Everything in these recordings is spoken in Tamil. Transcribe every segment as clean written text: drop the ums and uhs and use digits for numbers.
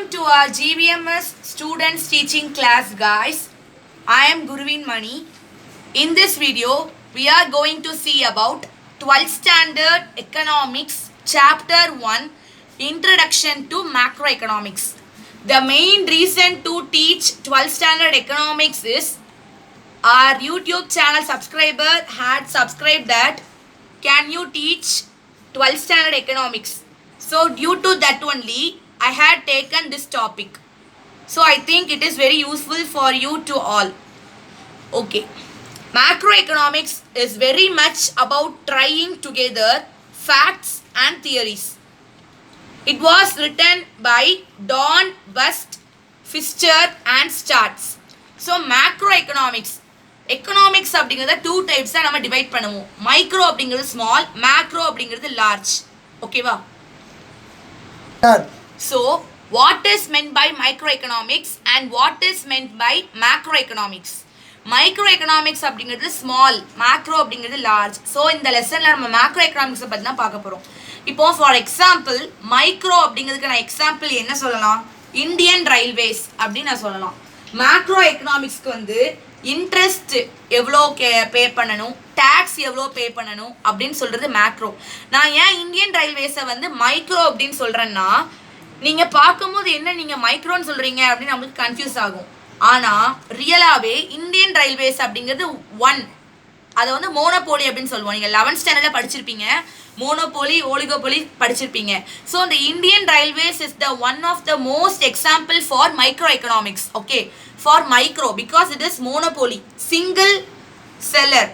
Welcome to our GBMS students teaching class, guys. I am Guruvin Mani. In this video, we are going to see about 12th standard economics chapter 1 introduction to macroeconomics. The main reason to teach 12th standard economics is our YouTube channel subscriber had subscribed that can you teach 12th standard economics. So due to that only I had taken this topic. So I think it is very useful for you to all. Okay. Macroeconomics is very much about trying together facts and theories. It was written by Don West, Fischer and Starts. So macroeconomics. Economics அப்படிங்கிறத 2 டைப்ஸாக நம்ம டிவைட் பண்ணுவோம். மைக்ரோ அப்படிங்கிறது ஸ்மால், மேக்ரோ அப்படிங்கிறது லார்ஜ். ஓகேவா? So, what is meant by microeconomics and what is meant by macroeconomics? Microeconomics அப்படிங்கிறது small, macro அப்படிங்கிறது large. So, இந்த லெசனில் நம்ம macroeconomics பற்றி தான் பார்க்க போகிறோம். இப்போ ஃபார் எக்ஸாம்பிள் மைக்ரோ அப்படிங்கிறதுக்கு நான் எக்ஸாம்பிள் என்ன சொல்லலாம்? இந்தியன் ரயில்வேஸ் அப்படின்னு நான் சொல்லலாம். மேக்ரோ எக்கனாமிக்ஸ்க்கு வந்து இன்ட்ரெஸ்ட் எவ்வளோ பே பண்ணணும், டேக்ஸ் எவ்வளோ பே பண்ணணும் அப்படின்னு சொல்கிறது மேக்ரோ. நான் ஏன் இந்தியன் ரயில்வேஸை வந்து மைக்ரோ அப்படின்னு சொல்கிறேன்னா, நீங்கள் பார்க்கும்போது என்ன நீங்கள் மைக்ரோன்னு சொல்கிறீங்க அப்படின்னு நம்மளுக்கு கன்ஃபியூஸ் ஆகும். ஆனால் ரியலாகவே இந்தியன் ரயில்வேஸ் அப்படிங்கிறது அதை வந்து மோனோபோலி அப்படின்னு சொல்லுவோம். நீங்கள் 11th ஸ்டாண்டர்டில் படிச்சிருப்பீங்க, மோனோபோலி ஓலிகோபோலி படிச்சிருப்பீங்க. ஸோ இந்த Indian railways is the one of the most example for micro economics. Okay, for micro because it is monopoly, single seller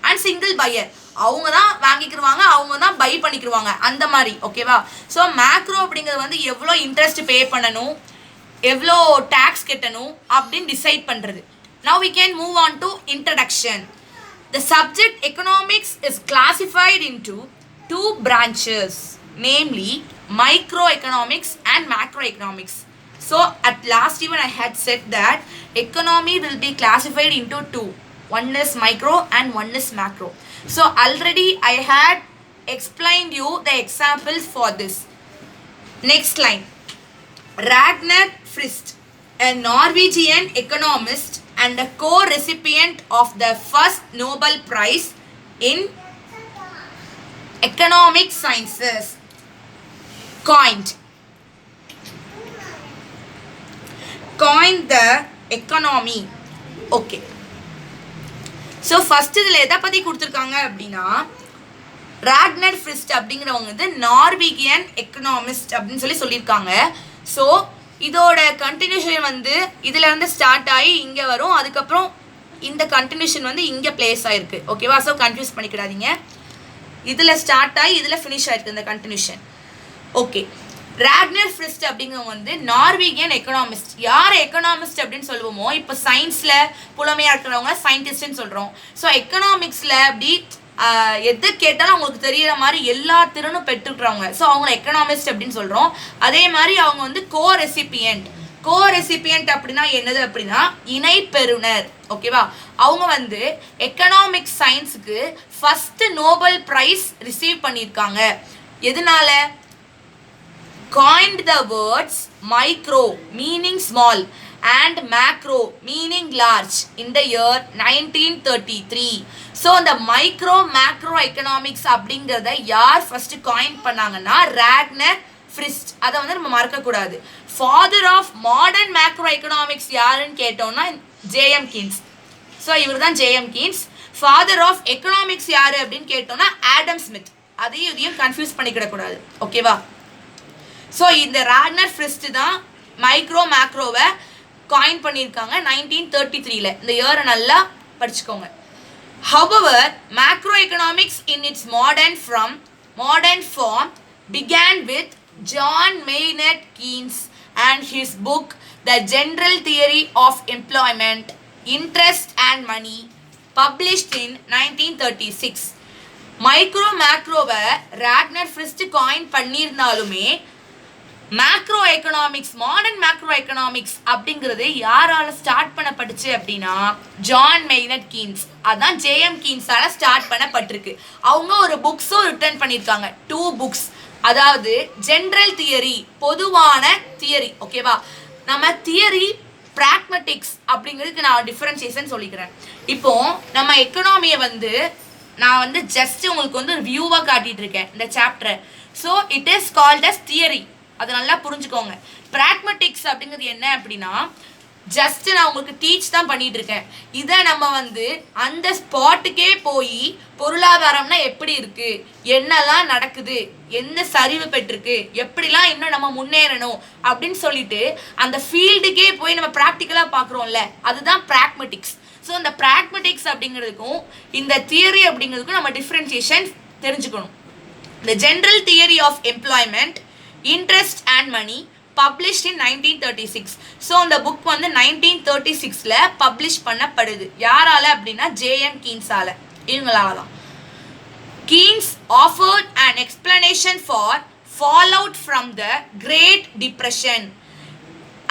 and single buyer. அவங்க தான் வாங்கிக்கிடுவாங்க, அவங்க தான் பை பண்ணிக்கிடுவாங்க, அந்த மாதிரி. ஓகேவா? ஸோ மேக்ரோ அப்படிங்கிறது வந்து எவ்வளோ இன்ட்ரெஸ்ட் பே பண்ணணும், எவ்வளோ டேக்ஸ் கட்டணும் அப்படின்னு டிசைட் பண்ணுறது. Now we can move on to introduction. The subject economics is classified into 2 branches, namely microeconomics and macroeconomics. So at last even I had said that economy will be classified into 2. One is micro and one is macro. So already I had explained you the examples for this. Next line. Ragnar Fryst, a Norwegian economist and a co-recipient of the first Nobel Prize in Economic Sciences, coined the economy. Okay. So first இதில் எதை பற்றி கொடுத்துருக்காங்க அப்படின்னா, ராக்னர் ஃப்ரிஸ்ட் அப்படிங்கிறவங்க வந்து நார்வீகியன் எக்கனாமிஸ்ட் அப்படின்னு சொல்லியிருக்காங்க. ஸோ இதோட கண்டினியூஷன் வந்து இதில் வந்து ஸ்டார்ட் ஆகி இங்கே வரும், அதுக்கப்புறம் இந்த கண்டினியூஷன் வந்து இங்கே பிளேஸ் ஆகிருக்கு. ஓகேவா? ஸோ கன்ஃபியூஸ் பண்ணிக்கிடாதீங்க. இதில் ஸ்டார்ட் ஆகி இதில் ஃபினிஷ் ஆகிருக்கு இந்த கண்டினியூஷன். ஓகே, ராக்னர் ஃப்ரிஸ்ட் அப்படிங்கிறவங்க வந்து நார்வீகியன் எக்கனாமிஸ்ட். யார் எக்கனாமிஸ்ட் அப்படின்னு சொல்லுவோமோ, இப்போ சயின்ஸில் புலமையாக இருக்கிறவங்க சயின்டிஸ்ட்னு சொல்கிறோம். ஸோ எக்கனாமிக்ஸில் அப்படி எது கேட்டாலும் அவங்களுக்கு தெரிகிற மாதிரி எல்லா திறனும் பெற்றுக்கிறவங்க. ஸோ அவங்கள எக்கனாமிஸ்ட் அப்படின்னு சொல்கிறோம். அதே மாதிரி அவங்க வந்து கோ-ரெசிபியன்ட் அப்படின்னா என்னது அப்படின்னா இணை பெறுநர். ஓகேவா? அவங்க வந்து எக்கனாமிக் சயின்ஸுக்கு ஃபஸ்ட்டு நோபல் ப்ரைஸ் ரிசீவ் பண்ணியிருக்காங்க. எதனால? coined the words micro meaning small and macro meaning large in the year 1933. So the micro macro economics அப்படிங்கிறத யார் ஃபர்ஸ்ட் காயின் பண்ணாங்கன்னா ராக்னர் ஃப்ரிஸ்ட். அதை வந்து நம்ம மறக்கக்கூடாது. Father of modern macro economics யாருன்னு கேட்டோம்னா ஜேஎம் கீன்ஸ். ஸோ இவர் தான் J M Keynes. Father of economics யார் அப்படின்னு கேட்டோம்னா ஆடம் ஸ்மித். அதையும் இதையும் கன்ஃபியூஸ் பண்ணிக்கிடக்கூடாது. ஓகேவா? ஸோ இந்த ராக்னர் ஃப்ரிஸ்ட் தான் மைக்ரோ மேக்ரோவை காயின் பண்ணியிருக்காங்க 1933. இந்த இயரை நல்லா படிச்சுக்கோங்க. However, macroeconomics in its modern form began with John Maynard Keynes and his book The General Theory of Employment, Interest and Money, published in 1936. Micro மேக்ரோவை ராக்னர் ஃப்ரிஸ்ட் காயின் பண்ணியிருந்தாலுமே macro economics, modern macro economics அப்படிங்கிறது யாரால ஸ்டார்ட் பண்ணப்பட்டுச்சு அப்படின்னா ஜான் மெய்னட் கீன்ஸ். அதான் ஜேஎம் கீன்ஸால ஸ்டார்ட் பண்ணப்பட்டிருக்கு. அவங்க ஒரு புக்ஸும் ரிட்டர்ன் பண்ணியிருக்காங்க, 2 books. அதாவது ஜெனரல் தியரி, பொதுவான தியரி. ஓகேவா? நம்ம தியரி பிராக்மெட்டிக்ஸ் அப்படிங்கிறதுக்கு நான் டிஃபரன்சியேஷன் சொல்லிக்கிறேன். இப்போ நம்ம எக்கனாமியை வந்து நான் வந்து ஜஸ்ட் உங்களுக்கு வந்து ஒரு வியூவாக காட்டிட்டு இருக்கேன் இந்த சாப்டரை. So it is called as theory. அதை நல்லா புரிஞ்சுக்கோங்க. பிராக்மெட்டிக்ஸ் அப்படிங்கிறது என்ன அப்படின்னா ஜஸ்ட் நான் உங்களுக்கு டீச் தான் பண்ணிட்டு இருக்கேன். இதை நம்ம வந்து அந்த ஸ்பாட்டுக்கே போய் பொருளாதாரம்னா எப்படி இருக்கு, என்னெல்லாம் நடக்குது, என்ன சரிவு பெற்றிருக்கு, எப்படிலாம் இன்னும் நம்ம முன்னேறணும் அப்படின்னு சொல்லிட்டு அந்த ஃபீல்டுக்கே போய் நம்ம ப்ராக்டிக்கலாக பார்க்குறோம்ல, அதுதான் பிராக்மெட்டிக்ஸ். ஸோ இந்த பிராக்மெட்டிக்ஸ் அப்படிங்கிறதுக்கும் இந்த தியரி அப்படிங்கிறதுக்கும் நம்ம டிஃப்ரென்சியேஷன் தெரிஞ்சுக்கணும். The General Theory of Employment, Interest and Money, published in 1936. So அந்த புக் வந்து 1936ல பப்ளிஷ் பண்ணப்படுது. யாரால அப்படின்னா ஜேஎம் கீன்ஸால, இவங்களால தான். Keynes offered an explanation for fallout from the Great Depression.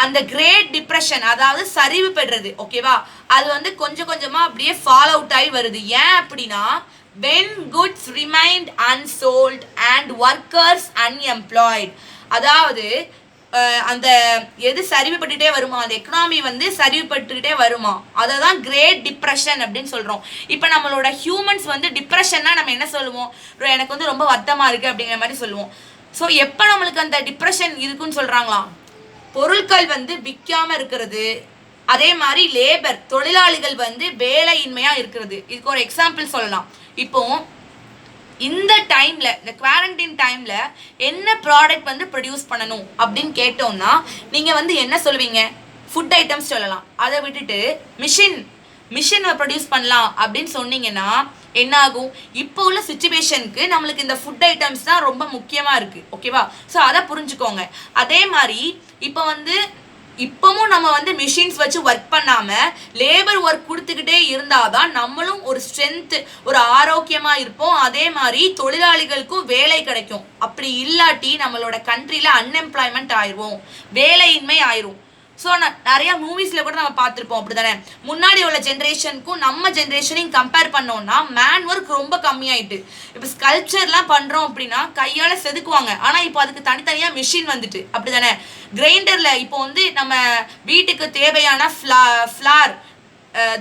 அந்த கிரேட் டிப்ரெஷன், அதாவது சரிவு பெறுறது, ஓகேவா, அது வந்து கொஞ்சம் கொஞ்சமா அப்படியே ஃபால் அவுட் ஆகி வருது. ஏன் அப்படின்னா when goods remained unsold and workers unemployed. அதாவது அந்த எது சரிவுபட்டுட்டே வருமா, அந்த எக்கனாமி வந்து சரிவுபட்டுக்கிட்டே வருமா, அதை தான் கிரேட் டிப்ரெஷன் அப்படின்னு சொல்கிறோம். இப்போ நம்மளோட ஹியூமன்ஸ் வந்து டிப்ரெஷன்னா நம்ம என்ன சொல்லுவோம், எனக்கு வந்து ரொம்ப வருத்தமாக இருக்குது அப்படிங்கிற மாதிரி சொல்லுவோம். ஸோ எப்போ நம்மளுக்கு அந்த டிப்ரெஷன் இருக்குன்னு சொல்கிறாங்களாம், பொருட்கள் வந்து விற்காமல் இருக்கிறது, அதே மாதிரி லேபர் தொழிலாளிகள் வந்து வேலையின்மையாக இருக்கிறது. இதுக்கு ஒரு எக்ஸாம்பிள் சொல்லலாம். இப்போ இந்த டைமில், இந்த குவாரண்டைன் டைமில் என்ன ப்ராடக்ட் வந்து ப்ரொடியூஸ் பண்ணணும் அப்படின்னு கேட்டோம்னா நீங்கள் வந்து என்ன சொல்லுவீங்க, ஃபுட் ஐட்டம்ஸ் சொல்லலாம். அதை விட்டுட்டு மிஷின் ப்ரொடியூஸ் பண்ணலாம் அப்படின்னு சொன்னீங்கன்னா என்ன ஆகும், இப்போ உள்ள சுச்சுவேஷனுக்கு நம்மளுக்கு இந்த ஃபுட் ஐட்டம்ஸ் தான் ரொம்ப முக்கியமாக இருக்குது. ஓகேவா? ஸோ அதை புரிஞ்சுக்கோங்க. அதே மாதிரி இப்போ வந்து இப்போவும் நம்ம வந்து மிஷின்ஸ் வச்சு ஒர்க் பண்ணாமல் லேபர் ஒர்க் கொடுத்துக்கிட்டே இருந்தால் தான் நம்மளும் ஒரு ஸ்ட்ரென்த்து, ஒரு ஆரோக்கியமாக இருப்போம். அதே மாதிரி தொழிலாளிகளுக்கும் வேலை கிடைக்கும். அப்படி இல்லாட்டி நம்மளோட கண்ட்ரியில் அன்எம்ப்ளாய்மெண்ட் ஆயிடுவோம், வேலையின்மை ஆயிரும். ஸோ நிறையா மூவிஸில் கூட நம்ம பார்த்துருப்போம், அப்படி தானே. முன்னாடி உள்ள ஜென்ரேஷனுக்கும் நம்ம ஜென்ரேஷனையும் கம்பேர் பண்ணோம்னா மேன் ஒர்க் ரொம்ப கம்மியாயிட்டு. இப்போ ஸ்கல்ப்சர்லாம் பண்ணுறோம் அப்படின்னா கையால் செதுக்குவாங்க, ஆனால் இப்போ அதுக்கு தனித்தனியாக மிஷின் வந்துட்டு, அப்படி தானே. கிரைண்டரில் இப்போ வந்து நம்ம வீட்டுக்கு தேவையான ஃப்ளார்,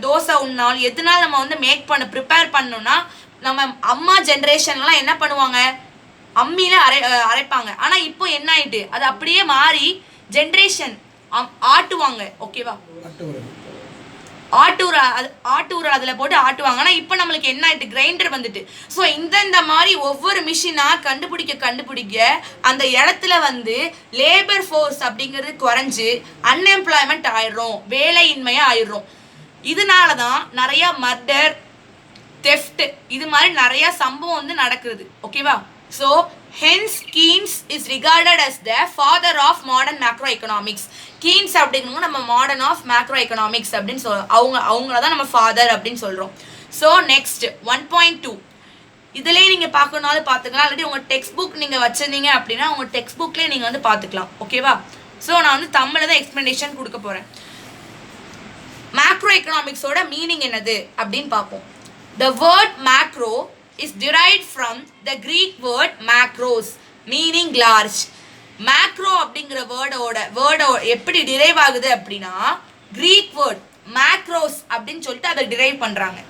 தோசை உண்ணாலும் எதுனாலும் நம்ம வந்து ப்ரிப்பேர் பண்ணோம்னா நம்ம அம்மா ஜென்ரேஷன்லாம் என்ன பண்ணுவாங்க, அம்மியில் அரைப்பாங்க. ஆனால் இப்போ என்ன ஆயிட்டு, அது அப்படியே மாறி ஜென்ரேஷன் ஆட்டுவாங்க. ஓகேவா? ஆட்டூர் அதில் போட்டு ஆட்டுவாங்க. ஆனால் இப்போ நம்மளுக்கு என்ன ஆயிட்டு, கிரைண்டர் வந்துட்டு. ஸோ இந்த மாதிரி ஒவ்வொரு மிஷினாக கண்டுபிடிக்க அந்த இடத்துல வந்து லேபர் ஃபோர்ஸ் அப்படிங்கிறது குறைஞ்சு அன்எம்ப்ளாய்மெண்ட் ஆயிடுறோம், வேலையின்மையாக ஆயிடுறோம். இதனால தான் நிறையா மர்டர், தெஃப்ட், இது மாதிரி நிறையா சம்பவம் வந்து நடக்குது. ஓகேவா? So hence Keynes is regarded as the father of modern macroeconomics. Keynes அப்படிங்கிறவங்க நம்ம மாடர்ன் ஆஃப் மேக்ரோ எக்கனாமிக்ஸ் அப்படின்னு அவங்கள தான் நம்ம ஃபாதர் அப்படின்னு சொல்கிறோம். ஸோ நெக்ஸ்ட் 1.2 இதுலேயே நீங்கள் பார்க்கணுனாலும் பார்த்துக்கலாம், இல்லாட்டி உங்கள் டெக்ஸ்ட் புக் நீங்கள் வச்சுருந்தீங்க அப்படின்னா உங்கள் டெக்ஸ்ட் புக்லேயே நீங்கள் வந்து பார்த்துக்கலாம். ஓகேவா? ஸோ நான் வந்து தமிழில் தான் எக்ஸ்பிளனேஷன் கொடுக்க போகிறேன். மேக்ரோ எக்கனாமிக்ஸோட மீனிங் என்னது அப்படின்னு பார்ப்போம். The word macro is derived from the Greek word macros meaning large. Macro அப்படிங்கிற வேர்டோட எப்படி டிரைவ் ஆகுது அப்படின்னா கிரீக் வேர்ட் மேக்ரோஸ் அப்படின்னு சொல்லிட்டு அதை டிரைவ் பண்ணுறாங்க.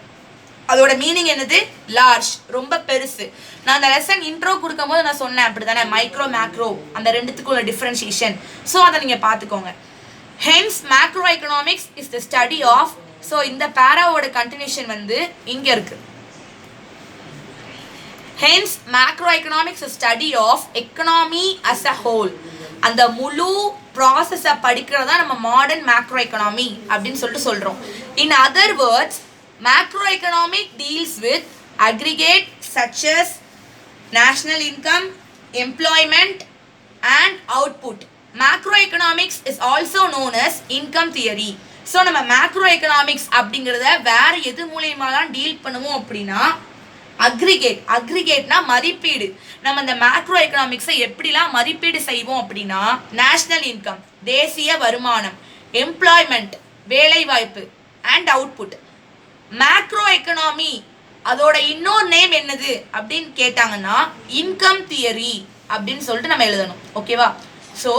அதோட மீனிங் என்னது, லார்ஜ், ரொம்ப பெருசு. நான் அந்த லெசன் இன்ட்ரோ கொடுக்கும் போது நான் சொன்னேன் அப்படி தானே, மைக்ரோ மேக்ரோ அந்த ரெண்டுத்துக்குள்ள டிஃப்ரென்ஷியேஷன். ஸோ அதை நீங்கள் பார்த்துக்கோங்க. Hence macro economics is the study of. So இந்த பேராவோட கண்டினியூஷன் வந்து இங்கே இருக்குது. Hence, macroeconomics is study of economy as a whole. அந்த முழு ப்ராசஸை படிக்கிறது தான் நம்ம மாடர்ன் மேக்ரோ எக்கனாமி அப்படின்னு சொல்லிட்டு சொல்கிறோம். In other words, macro economic deals with aggregate such as national income, employment and output. Macro economics is also known as income theory. So நம்ம மேக்ரோ எக்கனாமிக்ஸ் அப்படிங்கிறத வேறு எது மூலியமாக தான் டீல் பண்ணுவோம் அப்படின்னா அக்ரிகேட்னா மதிப்பீடு. நம்ம இந்த மேக்ரோ எக்கனாமிக்ஸை எப்படிலாம் மதிப்பீடு செய்வோம் அப்படின்னா நேஷ்னல் இன்கம், தேசிய வருமானம், எம்ப்ளாய்மெண்ட், வேலைவாய்ப்பு அண்ட் அவுட்புட். மேக்ரோ எக்கனாமி அதோட இன்னொரு நேம் என்னது அப்படின்னு கேட்டாங்கன்னா இன்கம் தியரி அப்படின்னு சொல்லிட்டு நம்ம எழுதணும். ஓகேவா? ஸோ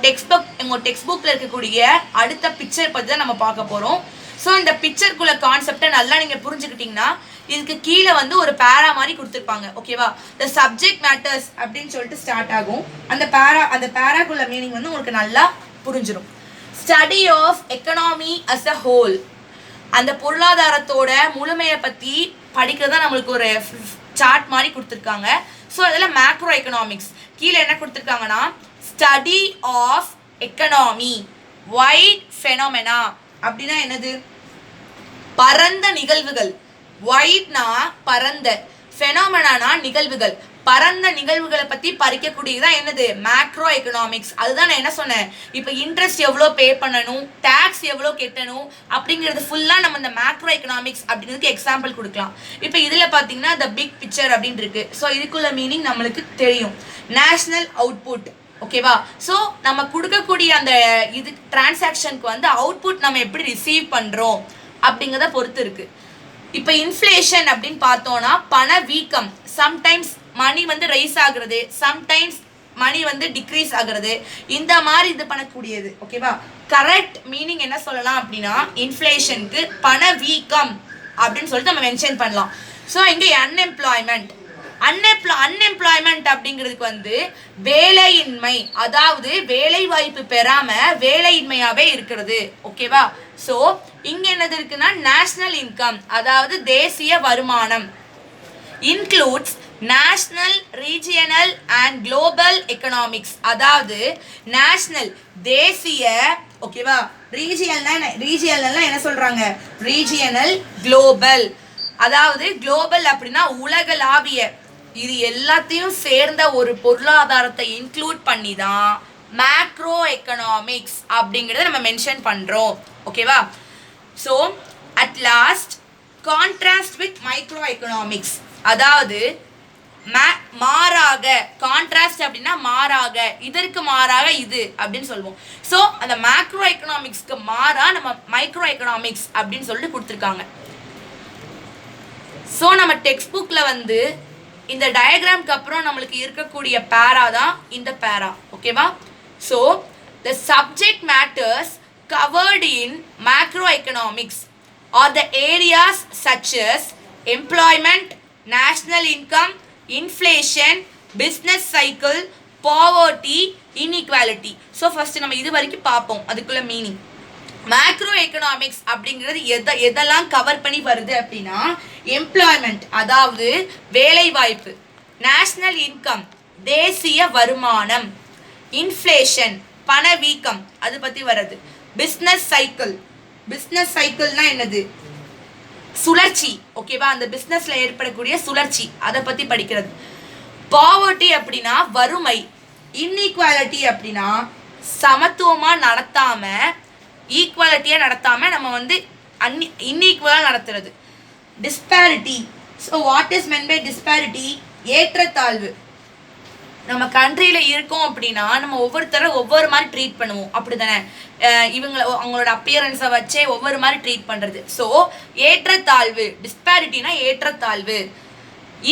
டெக்ஸ்ட் புக்கில் இருக்கக்கூடிய அடுத்த பிக்சர் பற்றி தான் நம்ம பார்க்க போகிறோம். ஸோ இந்த பிக்சருக்குள்ள கான்செப்டை நல்லா நீங்கள் புரிஞ்சுக்கிட்டீங்கன்னா இதுக்கு கீழே வந்து ஒரு பேரா மாதிரி கொடுத்துருப்பாங்க. ஓகேவா? த சப்ஜெக்ட் மேட்டர்ஸ் அப்படின்னு சொல்லிட்டு ஸ்டார்ட் ஆகும். அந்த பேராக்குள்ள மீனிங் வந்து உங்களுக்கு நல்லா புரிஞ்சிடும். Study of economy as a whole, அந்த பொருளாதாரத்தோட முழுமையை பற்றி படிக்கிறதா நம்மளுக்கு ஒரு சார்ட் மாதிரி கொடுத்துருக்காங்க. ஸோ அதில் மேக்ரோ எக்கனாமிக்ஸ் கீழே என்ன கொடுத்துருக்காங்கன்னா ஸ்டடி ஆஃப் எக்கனாமி வைட் ஃபெனோமெனா அப்படின்னா என்னது? பரந்த நிகழ்வுகள். வைட்னா பரந்த, ஃபெனோமெனானா நிகழ்வுகள். பரந்த நிகழ்வுகளை பற்றி படிக்கக்கூடியதான் என்னது? Macro economics. அதுதான் நான் என்ன சொன்னேன், இப்போ இன்ட்ரெஸ்ட் எவ்வளோ பே பண்ணணும், டேக்ஸ் எவ்வளோ கட்டணும் அப்படிங்கிறது ஃபுல்லாக நம்ம இந்த மேக்ரோ எக்கனாமிக்ஸ் அப்படிங்கிறதுக்கு எக்ஸாம்பிள் கொடுக்கலாம். இப்போ இதில் பார்த்தீங்கன்னா த பிக் பிக்சர் அப்படின்னு இருக்கு. ஸோ இதுக்குள்ள மீனிங் நம்மளுக்கு தெரியும். National output. ஓகேவா? ஸோ நம்ம கொடுக்கக்கூடிய அந்த இது டிரான்சாக்ஷனுக்கு வந்து அவுட்புட் நம்ம எப்படி ரிசீவ் பண்ணுறோம் அப்படிங்கிறத பொறுத்து இருக்கு. இப்போ இன்ஃப்ளேஷன் அப்படின்னு பார்த்தோம்னா பண வீக்கம். சம்டைம்ஸ் மணி வந்து ரைஸ் ஆகுறது, சம்டைம்ஸ் மணி வந்து டிக்ரீஸ் ஆகுறது, இந்த மாதிரி இது பண்ணக்கூடியது. ஓகேவா? கரெக்ட் மீனிங் என்ன சொல்லலாம் அப்படின்னா இன்ஃப்ளேஷனுக்கு பண வீக்கம் அப்படின்னு சொல்லிட்டு நம்ம மென்ஷன் பண்ணலாம். ஸோ இங்கே அன்எம்ப்ளாய்மெண்ட் அப்படிங்கிறதுக்கு வந்து வேலையின்மை, அதாவது வேலை வாய்ப்பு பெறாம வேலையின்மையாவே இருக்கிறது. ஓகேவா? ஸோ இங்க என்னது இருக்குன்னா நேஷனல் இன்கம், அதாவது தேசிய வருமானம். Includes national, regional and global economics, அதாவது நேஷனல் தேசிய, ஓகேவா, ரீஜியனல் என்ன சொல்றாங்க, ரீஜியனல், குளோபல், அதாவது குளோபல் அப்படின்னா உலகளாவிய, இது எல்லாத்தையும் சேர்ந்த ஒரு பொருளாதாரத்தை இன்க்ளூட் பண்ணி தான் மேக்ரோ எக்கனாமிக்ஸ் அப்படிங்கிறத நம்ம மென்ஷன் பண்றோம். ஓகேவா? So at last contrast with micro economics, அதாவது மாறாக, கான்ட்ராஸ்ட் அப்படின்னா மாறாக, இதற்கு மாறாக இது அப்படின்னு சொல்லுவோம். ஸோ அந்த மேக்ரோ எக்கனாமிக்ஸ்க்கு மாறா நம்ம மைக்ரோ எக்கனாமிக்ஸ் அப்படின்னு சொல்லிட்டு கொடுத்துருக்காங்க. ஸோ நம்ம டெக்ஸ்ட் புக்கில் வந்து இந்த டயக்ராம்க்கு அப்புறம் நம்மளுக்கு இருக்கக்கூடிய பேரா தான் இந்த பேரா. ஓகேவா? So the subject matters covered in macroeconomics are the areas such as employment, national income, inflation, business cycle, poverty, inequality. So first நம்ம இது வரைக்கும் பார்ப்போம் அதுக்குள்ள மீனிங். மேக்ரோ எக்கனாமிக்ஸ் அப்படிங்கிறது எதெல்லாம் கவர் பண்ணி வருது அப்படின்னா எம்ப்ளாய்மெண்ட், அதாவது வேலை வாய்ப்பு, நேஷனல் இன்கம் தேசிய வருமானம், இன்ஃப்ளேஷன் பணவீக்கம் அது பற்றி வருது, பிஸ்னஸ் சைக்கிள்னா என்னது, சுழற்சி. ஓகேவா? அந்த பிஸ்னஸ்ல ஏற்படக்கூடிய சுழற்சி அதை பற்றி படிக்கிறது. பாவர்ட்டி அப்படின்னா வறுமை, இன்இக்வாலிட்டி அப்படின்னா சமத்துவமாக நடத்தாம, ஈக்குவாலிட்டியாக நடத்தாம நம்ம வந்து இன்இக்வலாக நடத்துறது. Disparity. So what is mean by disparity? ஏற்றத்தாழ்வு. நம்ம கண்ட்ரியில் இருக்கோம் அப்படின்னா நம்ம ஒவ்வொருத்தரும் ஒவ்வொரு மாதிரி ட்ரீட் பண்ணுவோம், அப்படி தானே? அவங்களோட அப்பியரன்ஸை வச்சே ஒவ்வொரு மாதிரி ட்ரீட் பண்ணுறது. ஸோ ஏற்றத்தாழ்வு, டிஸ்பாரிட்டினா ஏற்றத்தாழ்வு.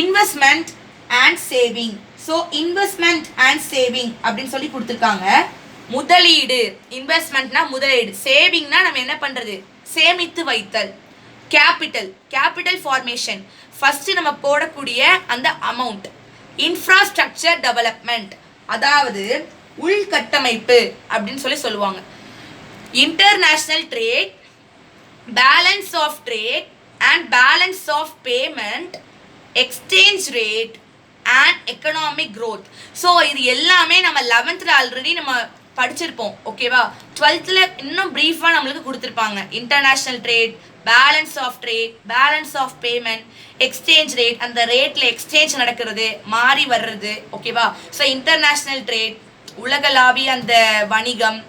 Investment and saving. So investment and saving அப்படின்னு சொல்லி கொடுத்துருக்காங்க. முதலீடு, இன்வெஸ்ட்மெண்ட்னா முதலீடு, சேவிங்னா நம்ம என்ன பண்ணுறது, சேமித்து வைத்தல். கேபிட்டல் ஃபார்மேஷன், ஃபர்ஸ்ட் நம்ம போடக்கூடிய அந்த அமௌண்ட். இன்ஃப்ராஸ்ட்ரக்சர் டெவலப்மெண்ட், அதாவது உள்கட்டமைப்பு அப்படின்னு சொல்லுவாங்க. International trade, balance of trade and balance of payment, exchange rate and economic growth. So இது எல்லாமே நம்ம 11th ஆல்ரெடி நம்ம படிச்சிருப்போம். ஓகேவா? 12th இன்னும் ப்ரீஃபாக நம்மளுக்கு கொடுத்துருப்பாங்க. International trade, balance of trade, balance of payment, exchange rate, அந்த ரேட்டில் எக்ஸ்சேஞ்ச் நடக்கிறது, மாறி வர்றது. ஓகேவா? ஸோ இன்டர்நேஷ்னல் ட்ரேட் உலகளாவிய அந்த வணிகம்,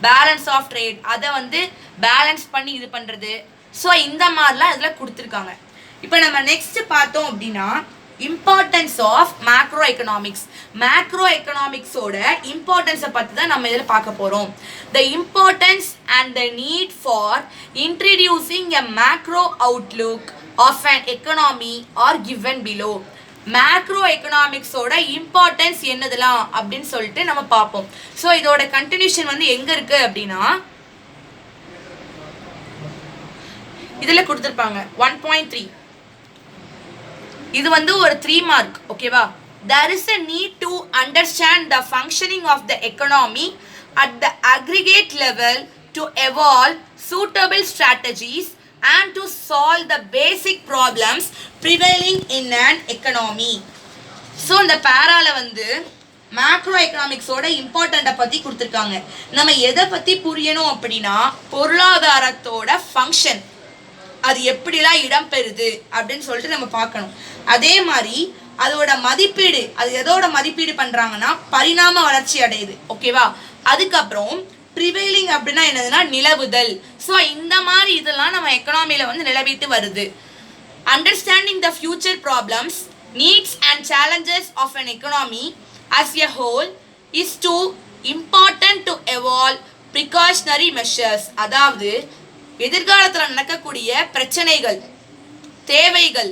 பேலன்ஸ் ஆஃப் ட்ரேட் அதை வந்து பேலன்ஸ் பண்ணி இது பண்ணுறது. ஸோ இந்த மாதிரிலாம் இதில் கொடுத்துருக்காங்க. இப்போ நம்ம நெக்ஸ்ட் பார்த்தோம் அப்படின்னா importance of macro economics. Macro எக்கனாமிக்ஸோட இம்பார்ட்டன்ஸை பற்றி தான் நம்ம இதில் பார்க்க போகிறோம். The importance and the need for introducing a macro outlook of an economy are given below. Macro எக்கனாமிக்ஸோட இம்பார்ட்டன்ஸ் என்னதுலாம் அப்படின்னு சொல்லிட்டு நம்ம பார்ப்போம். ஸோ இதோட கண்டினியூஷன் வந்து எங்க இருக்கு அப்படின்னா இதுல கொடுத்துருப்பாங்க 1.3. இது வந்து ஒரு 3 மார்க். ஓகேவா? there is a need to understand the functioning of the economy at the aggregate level to evolve suitable strategies and to solve the basic problems prevailing in an economy. So இந்த பேரால வந்து மேக்ரோ எக்கனாமிக்ஸோட இம்பார்ட்டண்ட்டை பற்றி கொடுத்துருக்காங்க. நம்ம எதை பற்றி புரியணும் அப்படின்னா பொருளாதாரத்தோட ஃபங்க்ஷன் அது எப்படிலாம் இடம்பெறுது அப்படின்னு சொல்லிட்டு நம்ம பார்க்கணும். அதே மாதிரி அதோட மதிப்பீடு, அது எதோட மதிப்பீடு பண்ணுறாங்கன்னா பரிணாம வளர்ச்சி அடையுது. ஓகேவா? அதுக்கப்புறம் ப்ரிவைலிங் அப்படின்னா என்னதுன்னா நிலவுதல். ஸோ இந்த மாதிரி இதெல்லாம் நம்ம எக்கனாமியில் வந்து நிலவிட்டு வருது. Understanding the future problems needs and challenges of an economy as a whole is too important to evolve precautionary measures. அதாவது எதிர்காலத்தில் நடக்கக்கூடிய பிரச்சனைகள், தேவைகள்,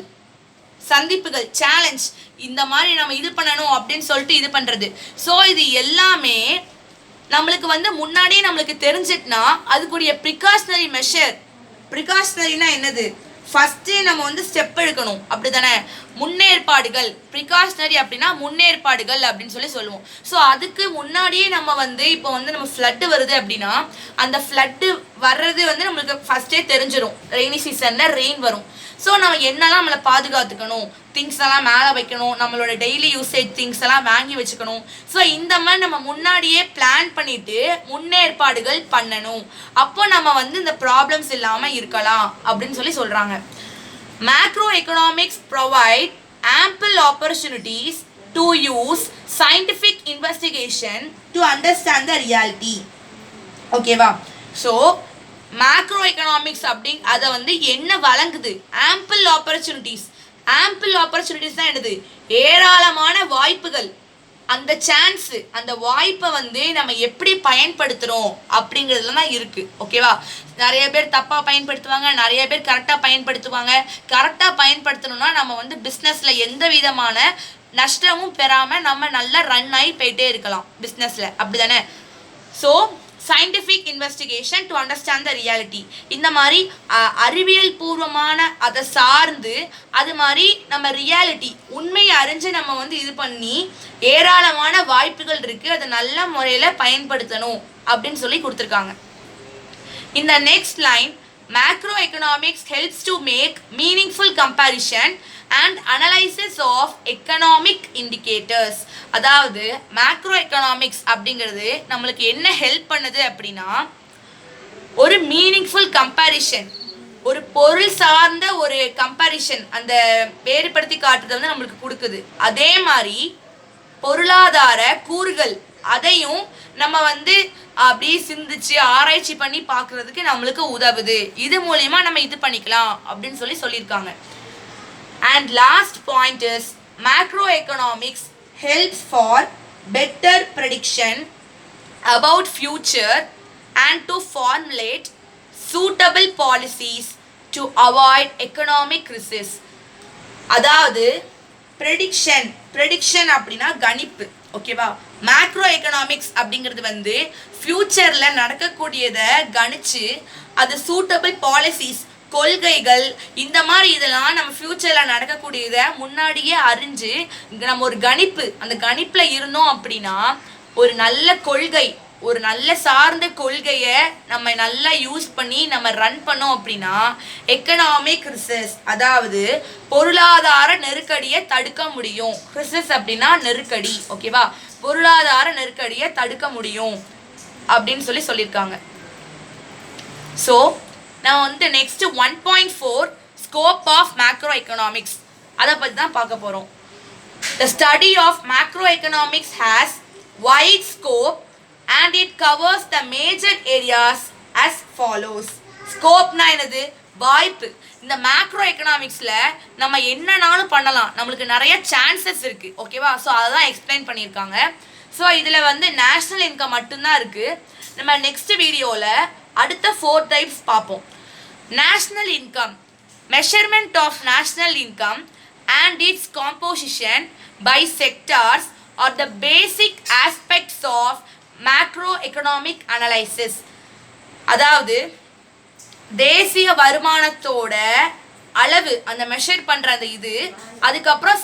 சந்திப்புகள், சேலஞ்ச், இந்த மாதிரி நம்ம இது பண்ணணும் அப்படின்னு சொல்லிட்டு இது பண்ணுறது. ஸோ இது எல்லாமே நம்மளுக்கு வந்து முன்னாடியே நம்மளுக்கு தெரிஞ்சிட்டுனா அதுக்குரிய ப்ரிகாஷனரி மெஷர். ப்ரிகாஷனரினா என்னது? ஃபஸ்ட்டு நம்ம வந்து ஸ்டெப் எடுக்கணும், அப்படி தானே? முன்னேற்பாடுகள். ப்ரிகாஷனரி அப்படின்னா முன்னேற்பாடுகள் அப்படின்னு சொல்லுவோம். ஸோ அதுக்கு முன்னாடியே நம்ம வந்து இப்போ வந்து நம்ம ஃப்ளட்டு வருது அப்படின்னா அந்த ஃப்ளட்டு வர்றது வந்து நம்மளுக்கு ஃபஸ்ட்டே தெரிஞ்சிடும். ரெய்னி சீசனில் ரெயின் வரும். ஸோ நம்ம என்னெல்லாம் நம்மளை பாதுகாத்துக்கணும், திங்ஸ் எல்லாம் மேலே வைக்கணும், நம்மளோட டெய்லி யூசேஜ் திங்ஸ் எல்லாம் வாங்கி வச்சுக்கணும். ஸோ இந்த மாதிரி நம்ம முன்னாடியே பிளான் பண்ணிட்டு முன்னேற்பாடுகள் பண்ணணும். அப்போ நம்ம வந்து இந்த ப்ராப்ளம்ஸ் இல்லாமல் இருக்கலாம் அப்படின்னு சொல்கிறாங்க. Macro economics provide ample opportunities to use scientific investigation to understand the reality. ஓகேவா? ஸோ மேக்ரோ எக்கனாமிக்ஸ் அப்படி அதை வந்து என்ன வழங்குது? Ample opportunities. ஆம்பிள் ஆப்பர்ச்சுனிட்டிஸ் தான் என்னது? ஏராளமான வாய்ப்புகள். அந்த சான்ஸு, அந்த வாய்ப்பை வந்து நம்ம எப்படி பயன்படுத்துகிறோம் அப்படிங்கிறதுல தான் இருக்குது. ஓகேவா? நிறைய பேர் தப்பாக பயன்படுத்துவாங்க, நிறைய பேர் கரெக்டாக பயன்படுத்துவாங்க. கரெக்டாக பயன்படுத்தணும்னா நம்ம வந்து பிஸ்னஸில் எந்த விதமான நஷ்டமும் பெறாமல் நம்ம நல்லா ரன் ஆகி போயிட்டே இருக்கலாம் பிஸ்னஸில், அப்படி தானே? So scientific investigation to understand the reality. இந்த மாதிரி அறிவியல் பூர்வமான அதை சார்ந்து அது மாதிரி நம்ம ரியாலிட்டி உண்மையை அறிஞ்சு நம்ம வந்து இது பண்ணி ஏராளமான வாய்ப்புகள் இருக்குது, அதை நல்ல முறையில் பயன்படுத்தணும் அப்படின்னு சொல்லி கொடுத்துருக்காங்க. இந்த next line, macro economics helps to make meaningful comparison and analysis of economic indicators. அதாவது மேக்ரோ எக்கனாமிக்ஸ் அப்படிங்கிறது நம்மளுக்கு என்ன ஹெல்ப் பண்ணுது அப்படின்னா ஒரு மீனிங்ஃபுல் கம்பேரிஷன், ஒரு பொருள் சார்ந்த ஒரு கம்பேரிஷன், அந்த வேறுபடுத்தி காட்டுறது வந்து நம்மளுக்கு கொடுக்குது. அதே மாதிரி பொருளாதார கூறுகள் அதையும் நம்ம வந்து அப்படியே சிந்திச்சு ஆராய்ச்சி பண்ணி பார்க்கறதுக்கு நம்மளுக்கு உதவுது. இது மூலமா நம்ம இது பண்ணிக்கலாம் அப்படின்னு சொல்லியிருக்காங்க. And last point is macroeconomics helps for better prediction about future and to formulate suitable policies to avoid economic risks. அதாவது ப்ரெடிக்ஷன் அப்படின்னா கணிப்பு. ஓகேவா? மேக்ரோ எக்கனாமிக்ஸ் அப்படிங்கிறது வந்து ஃபியூச்சரில் நடக்கக்கூடியதை கணிச்சு அது சூட்டபிள் பாலிசிஸ், கொள்கைகள், இந்த மாதிரி இதெல்லாம் நம்ம ஃப்யூச்சரில் நடக்கக்கூடியதை முன்னாடியே அறிஞ்சு நம்ம ஒரு கணிப்பு, அந்த கணிப்பில் இருந்தோம் அப்படின்னா ஒரு நல்ல கொள்கை, ஒரு நல்ல சார்ந்த கொள்கையை நம்ம நல்லா யூஸ் பண்ணி நம்ம ரன் பண்ணோம் அப்படின்னா எக்கனாமிக் ரிசஸ், அதாவது பொருளாதார நெருக்கடியை தடுக்க முடியும். ரிசஸ் அப்படின்னா நெருக்கடி. ஓகேவா? பொருளாதார நெருக்கடியை தடுக்க முடியும் அப்படின்னு சொல்லியிருக்காங்க. ஸோ நம்ம வந்து next 1.4 scope of macro economics அதை பற்றி தான் பார்க்க போகிறோம். The study of macro economics has wide scope and it covers the major areas as follows. ஸ்கோப்னா என்னது? வாய்ப்பு. இந்த மேக்ரோ எக்கனாமிக்ஸில் நம்ம என்னன்னாலும் பண்ணலாம், நம்மளுக்கு நிறைய சான்சஸ் இருக்குது. ஓகேவா? ஸோ அதை தான் எக்ஸ்பிளைன் பண்ணியிருக்காங்க. ஸோ இதில் வந்து நேஷ்னல் இன்கம் மட்டும்தான் இருக்குது. நம்ம நெக்ஸ்ட் வீடியோவில் அடுத்த 4 டைப்ஸ் பார்ப்போம். National income, measurement of national income, and its composition by sectors are the basic aspects of macroeconomic analysis. அதாவது தேசிய வருமானத்தோட அளவு அந்த மெஷர் பண்ற அந்த இது, அதுக்கப்புறம்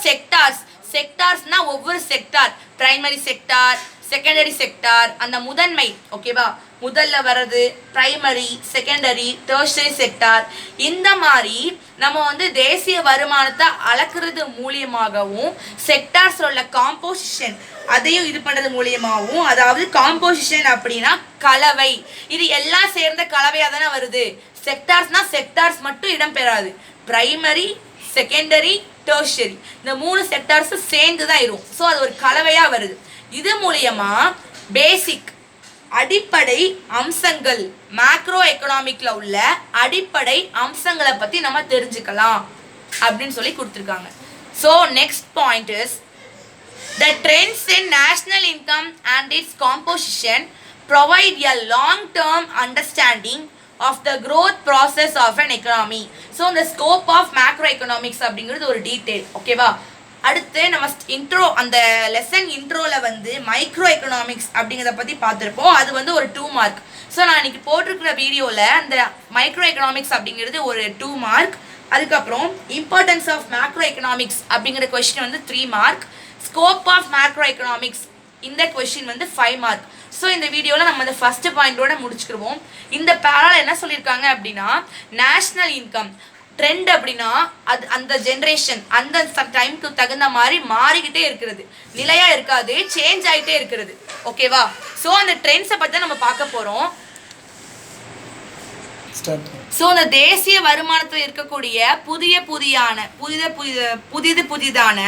செக்டார்ஸ்னா ஒவ்வொரு sector, primary sector, secondary sector, அந்த முதன்மை, ஓகேவா, முதல்ல வர்றது பிரைமரி, செகண்டரி, டெர்ஷரி செக்டார். இந்த மாதிரி நம்ம வந்து தேசிய வருமானத்தை அளக்குறது மூலியமாகவும் செக்டார்ஸ் உள்ள காம்போசிஷன் அதையும் இது பண்றது மூலியமாகவும், அதாவது காம்போசிஷன் அப்படின்னா கலவை, இது எல்லாம் சேர்ந்த கலவையாக தானே வருது. செக்டார்ஸ்னா செக்டார்ஸ் மட்டும் இடம் பெறாது, பிரைமரி, செகண்டரி, டெர்ஷரி இந்த 3 செக்டார்ஸ் சேர்ந்து தான் இருக்கும். ஸோ அது ஒரு கலவையா வருது. இது மூலியமா பேசிக் அடிப்படை அம்சங்கள், மேக்ரோ எக்கனாமிக்ல உள்ள அடிப்படை அம்சங்களை பத்தி நம்ம தெரிஞ்சுக்கலாம் அப்படின்னு சொல்லி கொடுத்துருக்காங்க. So next point is the trends in national income and its composition provide a long-term understanding of the growth process of an economy. So the scope of macroeconomics அப்படிங்கிறது ஒரு டீடைல், ஓகேவா. அடுத்து நம்ம இன்ட்ரோ, அந்த லெசன் இன்ட்ரோவில் வந்து மைக்ரோ எக்கனாமிக்ஸ் அப்படிங்கிறத பற்றி பார்த்துருப்போம். அது வந்து ஒரு 2 மார்க். ஸோ நான் இன்னைக்கு போட்டிருக்கிற வீடியோவில் அந்த மைக்ரோ எக்கனாமிக்ஸ் அப்படிங்கிறது ஒரு 2 மார்க். அதுக்கப்புறம் இம்பார்ட்டன்ஸ் ஆஃப் மேக்ரோ எக்கனாமிக்ஸ் அப்படிங்கிற கொஸ்டின் வந்து 3 mark. Scope of macro economics இந்த கொஸ்டின் வந்து 5 மார்க். ஸோ இந்த வீடியோவில் நம்ம இந்த ஃபர்ஸ்ட் பாயிண்டோட முடிச்சுக்கிடுவோம். இந்த பேரால் என்ன சொல்லியிருக்காங்க அப்படின்னா, நேஷ்னல் இன்கம் ட்ரெண்ட் அப்படின்னா அது அந்த ஜென்ரேஷன் அந்த டைமுக்கு தகுந்த மாதிரி மாறிக்கிட்டே இருக்கிறது, நிலையா இருக்காது, சேஞ்ச் ஆகிட்டே இருக்கிறது, ஓகேவா. ஸோ அந்த ட்ரெண்ட்ஸை பற்றி தான் நம்ம பார்க்க போகிறோம். ஸோ அந்த தேசிய வருமானத்தில் இருக்கக்கூடிய புதிதான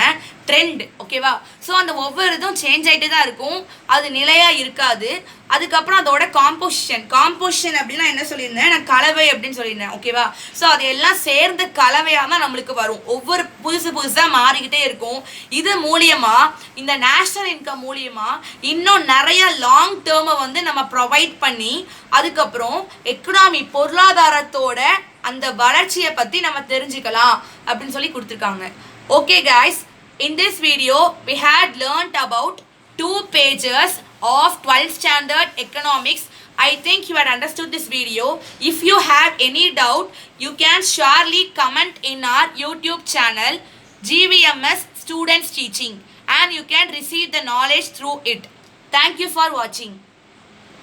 ட்ரெண்ட், ஓகேவா. ஸோ அந்த ஒவ்வொரு இதுவும் சேஞ்ச் ஆகிட்டே தான் இருக்கும், அது நிலையாக இருக்காது. அதுக்கப்புறம் அதோட காம்போசிஷன் அப்படின்னா என்ன சொல்லியிருந்தேன் நான், கலவை அப்படின்னு சொல்லியிருந்தேன், ஓகேவா. ஸோ அது எல்லாம் சேர்ந்த கலவையாக தான் நம்மளுக்கு வரும், ஒவ்வொரு புதுசாக மாறிக்கிட்டே இருக்கும். இது மூலியமா, இந்த நேஷ்னல் இன்கம் மூலியமா இன்னும் நிறைய லாங் டேர்மை வந்து நம்ம ப்ரொவைட் பண்ணி, அதுக்கப்புறம் எக்கனாமி பொருளாதாரத்தோட அந்த வளர்ச்சியை பற்றி நம்ம தெரிஞ்சுக்கலாம் அப்படின்னு சொல்லி கொடுத்துருக்காங்க. Okay guys, in this video we had learnt about 2 pages of 12th standard economics. I think you had understood this video. If you have any doubt, you can surely comment in our YouTube channel GVMS Students Teaching, and you can receive the knowledge through it. Thank you for watching.